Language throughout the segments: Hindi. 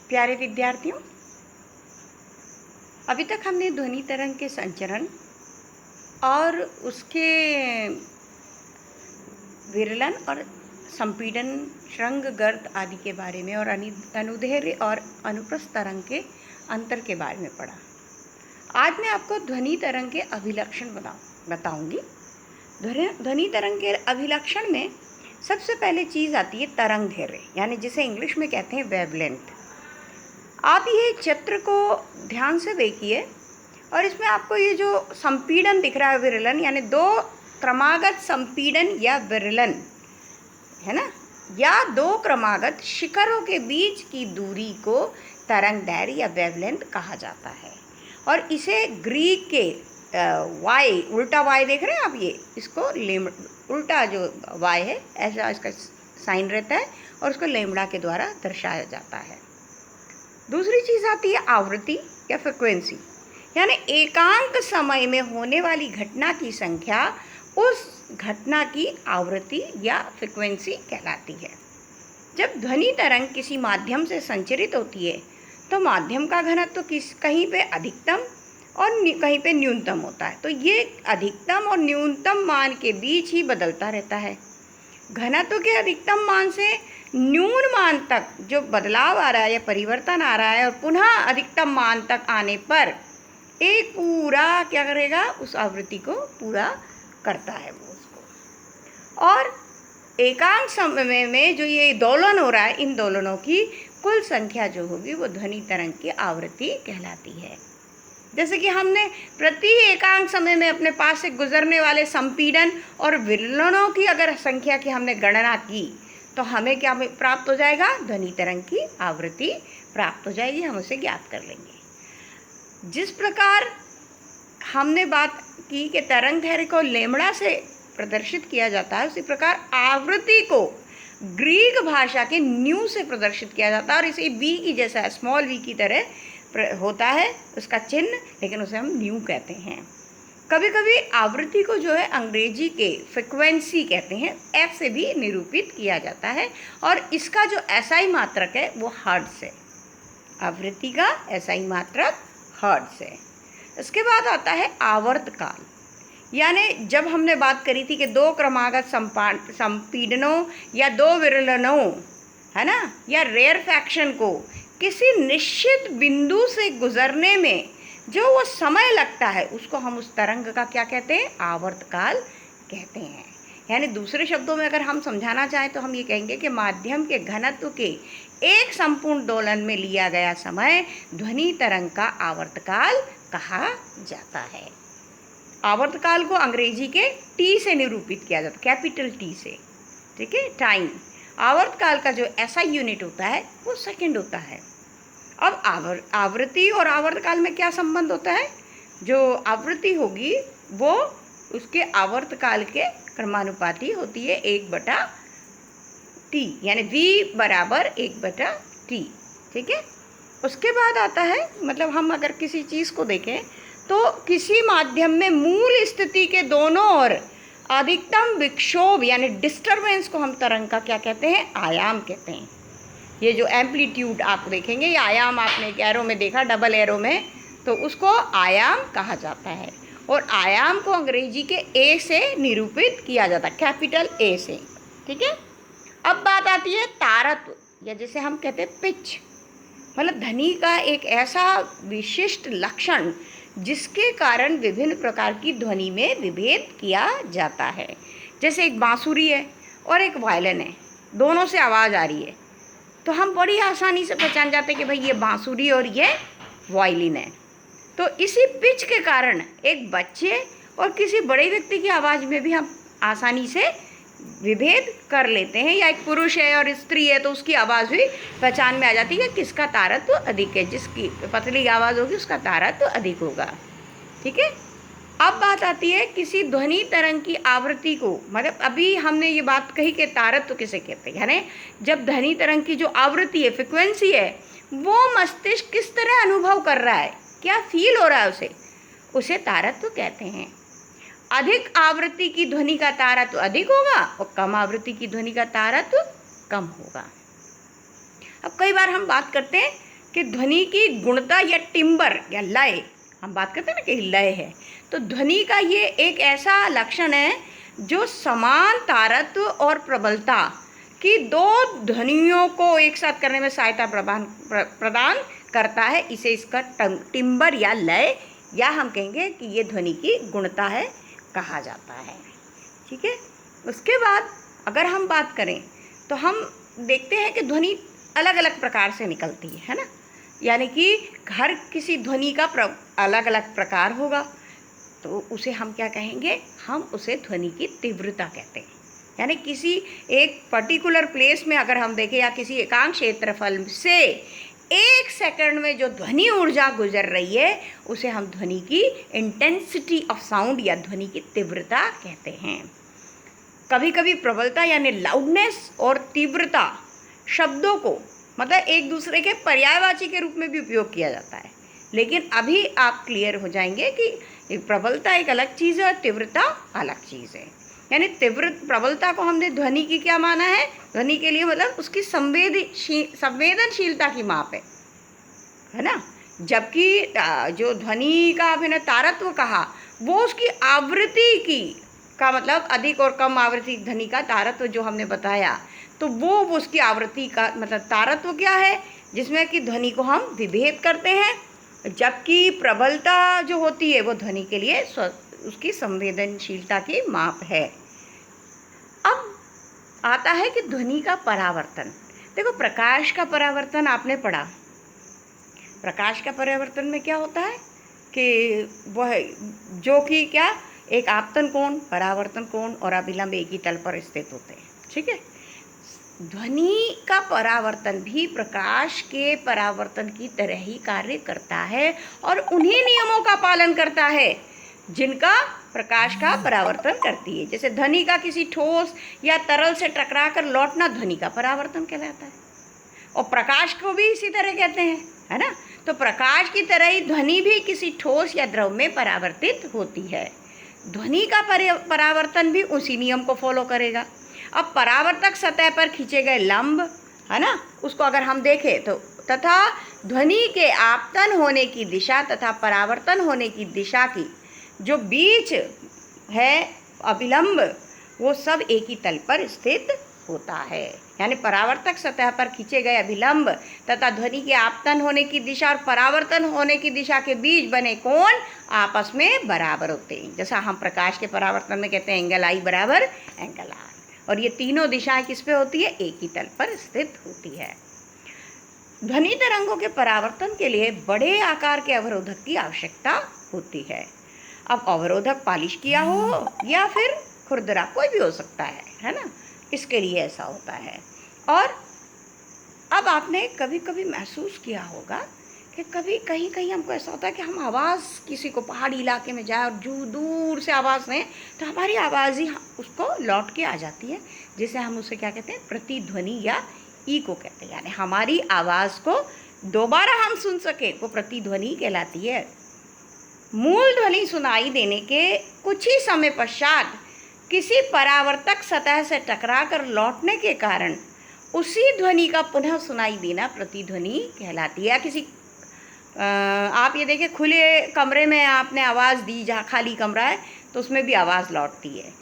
प्यारे विद्यार्थियों, अभी तक हमने ध्वनि तरंग के संचरण और उसके विरलन और संपीड़न, श्रृंग, गर्त आदि के बारे में और अनुदैर्ध्य और अनुप्रस्थ तरंग के अंतर के बारे में पढ़ा। आज मैं आपको ध्वनि तरंग के अभिलक्षण बताऊंगी। ध्वनि तरंग के अभिलक्षण में सबसे पहले चीज़ आती है तरंग दैर्ध्य, यानी जिसे इंग्लिश में कहते हैं वेवलेंथ। आप ये चित्र को ध्यान से देखिए और इसमें आपको ये जो संपीड़न दिख रहा है, विरलन, यानी दो क्रमागत संपीड़न या विरलन है ना, या दो क्रमागत शिखरों के बीच की दूरी को तरंग दैर्ध्य या वेवलेंथ कहा जाता है। और इसे ग्रीक के वाई, उल्टा वाई देख रहे हैं आप, ये इसको उल्टा जो वाई है ऐसा इसका साइन रहता है और उसको लेमड़ा के द्वारा दर्शाया जाता है। दूसरी चीज़ आती है आवृत्ति या फ्रिक्वेंसी, यानी एकांक समय में होने वाली घटना की संख्या उस घटना की आवृत्ति या फ्रिक्वेंसी कहलाती है। जब ध्वनि तरंग किसी माध्यम से संचरित होती है तो माध्यम का घनत्व कहीं पे अधिकतम और कहीं पे न्यूनतम होता है। तो ये अधिकतम और न्यूनतम मान के बीच ही बदलता रहता है। घनत्व के अधिकतम मान से न्यून मान तक जो बदलाव आ रहा है या परिवर्तन आ रहा है और पुनः अधिकतम मान तक आने पर एक पूरा क्या करेगा, उस आवृत्ति को पूरा करता है वो उसको। और एकांक समय में जो ये दोलन हो रहा है, इन दोलनों की कुल संख्या जो होगी वो ध्वनि तरंग की आवृत्ति कहलाती है। जैसे कि हमने प्रति एकांक समय में अपने पास से गुजरने वाले संपीड़न और विरलनों की अगर संख्या की हमने गणना की तो हमें क्या प्राप्त हो जाएगा, ध्वनि तरंग की आवृत्ति प्राप्त हो जाएगी, हम उसे ज्ञात कर लेंगे। जिस प्रकार हमने बात की कि तरंग दैर्ध्य को लेमड़ा से प्रदर्शित किया जाता है, उसी प्रकार आवृत्ति को ग्रीक भाषा के न्यू से प्रदर्शित किया जाता है और इसे वी की जैसा स्मॉल वी की तरह होता है उसका चिन्ह, लेकिन उसे हम न्यू कहते हैं। कभी कभी आवृत्ति को जो है अंग्रेजी के फ्रिक्वेंसी कहते हैं, एफ से भी निरूपित किया जाता है और इसका जो एसआई मात्रक है वो हर्ट्ज है। आवृत्ति का एसआई मात्रक हर्ट्ज है। इसके बाद आता है आवर्तकाल, यानी जब हमने बात करी थी कि दो क्रमागत संपीड़नों या दो विरलनों है ना, या रेयरफैक्शन को किसी निश्चित बिंदु से गुजरने में जो वो समय लगता है उसको हम उस तरंग का क्या कहते हैं, आवर्तकाल कहते हैं। यानी दूसरे शब्दों में अगर हम समझाना चाहें तो हम ये कहेंगे कि माध्यम के घनत्व के एक संपूर्ण दोलन में लिया गया समय ध्वनि तरंग का आवर्तकाल कहा जाता है। आवर्तकाल को अंग्रेजी के टी से निरूपित किया जाता है, कैपिटल टी से, ठीक है, टाइम। आवर्तकाल का जो ऐसा यूनिट होता है वो सेकंड होता है। अब आवृत्ति और आवर्तकाल में क्या संबंध होता है, जो आवृत्ति होगी वो उसके आवर्तकाल के क्रमानुपाती होती है 1/t, यानी v बराबर 1/t, ठीक है। उसके बाद आता है, मतलब हम अगर किसी चीज़ को देखें तो किसी माध्यम में मूल स्थिति के दोनों ओर अधिकतम विक्षोभ यानी डिस्टरबेंस को हम तरंग का क्या कहते हैं, आयाम कहते हैं। ये जो एम्पलीट्यूड आप देखेंगे, ये आयाम आपने एक एरो में देखा, डबल एरो में, तो उसको आयाम कहा जाता है और आयाम को अंग्रेजी के ए से निरूपित किया जाता है, कैपिटल ए से, ठीक है। अब बात आती है तारत्व, या जिसे हम कहते हैं पिच, मतलब ध्वनि का एक ऐसा विशिष्ट लक्षण जिसके कारण विभिन्न प्रकार की ध्वनि में विभेद किया जाता है। जैसे एक बांसुरी है और एक वायलिन है, दोनों से आवाज़ आ रही है तो हम बड़ी आसानी से पहचान जाते हैं कि भाई ये बांसुरी और ये वायलिन है। तो इसी पिच के कारण एक बच्चे और किसी बड़े व्यक्ति की आवाज़ में भी हम आसानी से विभेद कर लेते हैं, या एक पुरुष है और स्त्री है तो उसकी आवाज़ भी पहचान में आ जाती है कि किसका तारत्व अधिक है, जिसकी पतली आवाज़ होगी उसका तारत्व अधिक होगा, ठीक है। अब बात आती है किसी ध्वनि तरंग की आवृत्ति को, मतलब अभी हमने ये बात कही कि तारत्व किसे कहते हैं, यानी जब ध्वनि तरंग की जो आवृत्ति है, फ्रिक्वेंसी है, वो मस्तिष्क किस तरह अनुभव कर रहा है, क्या फील हो रहा है, उसे तारत्व कहते हैं। अधिक आवृत्ति की ध्वनि का तारत्व अधिक होगा और कम आवृत्ति की ध्वनि का तारत्व कम होगा। अब कई बार हम बात करते हैं कि ध्वनि की गुणता या टिम्बर या लय, हम बात करते हैं ना कि लय है, तो ध्वनि का ये एक ऐसा लक्षण है जो समान तारत्व और प्रबलता की दो ध्वनियों को एक साथ करने में सहायता प्रदान करता है। इसे इसका टिम्बर या लय, या हम कहेंगे कि ये ध्वनि की गुणता है, कहा जाता है। ठीक है। उसके बाद अगर हम बात करें तो हम देखते हैं कि ध्वनि अलग अलग प्रकार से निकलती है ना, यानी कि हर किसी ध्वनि का अलग अलग प्रकार होगा, तो उसे हम क्या कहेंगे, हम उसे ध्वनि की तीव्रता कहते हैं। यानी किसी एक पर्टिकुलर प्लेस में अगर हम देखें या किसी एकांक क्षेत्रफल से 1 सेकंड में जो ध्वनि ऊर्जा गुजर रही है उसे हम ध्वनि की इंटेंसिटी ऑफ साउंड या ध्वनि की तीव्रता कहते हैं। कभी कभी प्रबलता यानी लाउडनेस और तीव्रता शब्दों को मतलब एक दूसरे के पर्यायवाची के रूप में भी उपयोग किया जाता है, लेकिन अभी आप क्लियर हो जाएंगे कि प्रबलता एक अलग चीज़ है और तीव्रता अलग चीज़ है। यानी प्रबलता को हमने ध्वनि की क्या माना है, ध्वनि के लिए मतलब उसकी संवेदनशीलता की माप है ना, जबकि जो ध्वनि का आपने तारत्व कहा वो उसकी आवृत्ति की का मतलब अधिक और कम आवृत्ति ध्वनि का तारत्व जो हमने बताया, तो वो उसकी आवृत्ति का मतलब तारत्व क्या है, जिसमें कि ध्वनि को हम विभेद करते हैं, जबकि प्रबलता जो होती है वो ध्वनि के लिए उसकी संवेदनशीलता की माप है। अब आता है कि ध्वनि का परावर्तन। देखो, प्रकाश का परावर्तन आपने पढ़ा। प्रकाश का परावर्तन में क्या होता है कि वह जो कि क्या एक आपतन कोण, परावर्तन कोण और अभिलंब एक ही तल पर स्थित होते हैं। ठीक है। ध्वनि का परावर्तन भी प्रकाश के परावर्तन की तरह ही कार्य करता है और उन्हीं नियमों का पालन करता है जिनका प्रकाश का परावर्तन करती है। जैसे ध्वनि का किसी ठोस या तरल से टकराकर लौटना ध्वनि का परावर्तन कहलाता है, और प्रकाश को भी इसी तरह कहते हैं, है ना। तो प्रकाश की तरह ही ध्वनि भी किसी ठोस या द्रव में परावर्तित होती है। ध्वनि का परावर्तन भी उसी नियम को फॉलो करेगा। अब परावर्तक सतह पर खींचे गए लंब, है ना, उसको अगर हम देखें तो तथा ध्वनि के आपतन होने की दिशा तथा परावर्तन होने की दिशा की जो बीच है अभिलंब, वो सब एक ही तल पर स्थित होता है। यानी परावर्तक सतह पर खींचे गए अभिलंब तथा ध्वनि के आपतन होने की दिशा और परावर्तन होने की दिशा के बीच बने कोण आपस में बराबर होते हैं। जैसा हम प्रकाश के परावर्तन में कहते हैं एंगल आई बराबर एंगल आर, और ये तीनों दिशाएं किस पे होती है, एक ही तल पर स्थित होती है। ध्वनि तरंगों के परावर्तन के लिए बड़े आकार के अवरोधक की आवश्यकता होती है। अब अवरोधक पालिश किया हो या फिर खुरदरा, कोई भी हो सकता है ना, इसके लिए ऐसा होता है। और अब आपने कभी कभी महसूस किया होगा कि कभी कहीं कहीं हमको ऐसा होता है कि हम आवाज़ किसी को पहाड़ी इलाके में जाए और जो दूर से आवाज़ दें तो हमारी आवाज़ ही उसको लौट के आ जाती है, जिसे हम उसे क्या कहते हैं, प्रतिध्वनि या इको कहते हैं। यानी हमारी आवाज़ को दोबारा हम सुन सके वो प्रतिध्वनि कहलाती है। मूल ध्वनि सुनाई देने के कुछ ही समय पश्चात किसी परावर्तक सतह से टकराकर लौटने के कारण उसी ध्वनि का पुनः सुनाई देना प्रतिध्वनि कहलाती है। या किसी आप ये देखिए, खुले कमरे में आपने आवाज़ दी, जहाँ खाली कमरा है तो उसमें भी आवाज़ लौटती है।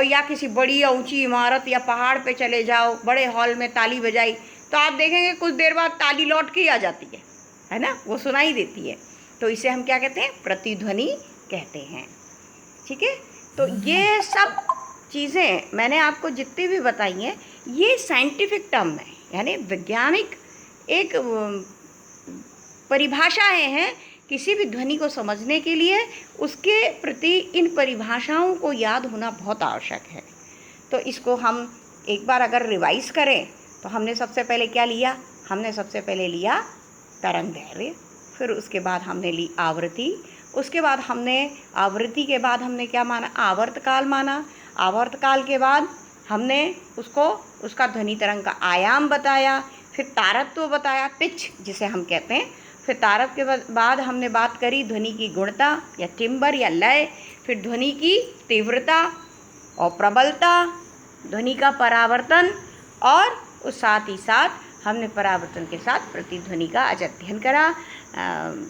या किसी बड़ी या ऊंची इमारत या पहाड़ पे चले जाओ, बड़े हॉल में ताली बजाई तो आप देखेंगे कुछ देर बाद ताली लौट के ही आ जाती है ना, वो सुनाई देती है। तो इसे हम क्या कहते हैं, प्रतिध्वनि कहते हैं। ठीक है। तो ये सब चीज़ें मैंने आपको जितनी भी बताई हैं ये साइंटिफिक टर्म है, यानी वैज्ञानिक एक परिभाषाएं हैं। किसी भी ध्वनि को समझने के लिए उसके प्रति इन परिभाषाओं को याद होना बहुत आवश्यक है। तो इसको हम एक बार अगर रिवाइज करें तो हमने सबसे पहले क्या लिया, हमने सबसे पहले लिया तरंग दैर्घ्य, फिर उसके बाद हमने ली आवृत्ति, उसके बाद हमने आवृत्ति के बाद हमने क्या माना, आवर्तकाल माना। आवर्तकाल के बाद हमने उसको उसका ध्वनि तरंग का आयाम बताया, फिर तारत्व बताया, पिच जिसे हम कहते हैं। फिर तारत्व के बाद हमने बात करी ध्वनि की गुणता या टिम्बर या लय, फिर ध्वनि की तीव्रता और प्रबलता, ध्वनि का परावर्तन और उस साथ ही साथ हमने परावर्तन के साथ प्रतिध्वनि का आज अध्ययन करा।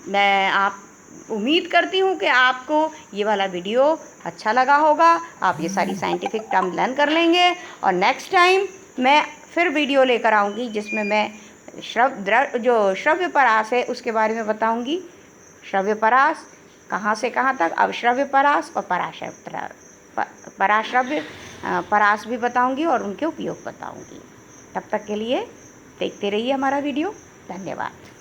मैं आप उम्मीद करती हूँ कि आपको ये वाला वीडियो अच्छा लगा होगा। आप ये सारी साइंटिफिक टर्म लर्न कर लेंगे और नेक्स्ट टाइम मैं फिर वीडियो लेकर आऊँगी जिसमें मैं जो श्रव्य परास है उसके बारे में बताऊँगी। श्रव्य परास कहाँ से कहाँ तक, अवश्रव्य परास और पराश्रव्य परास भी बताऊँगी और उनके उपयोग बताऊँगी। तब तक के लिए देखते रहिए हमारा वीडियो। धन्यवाद।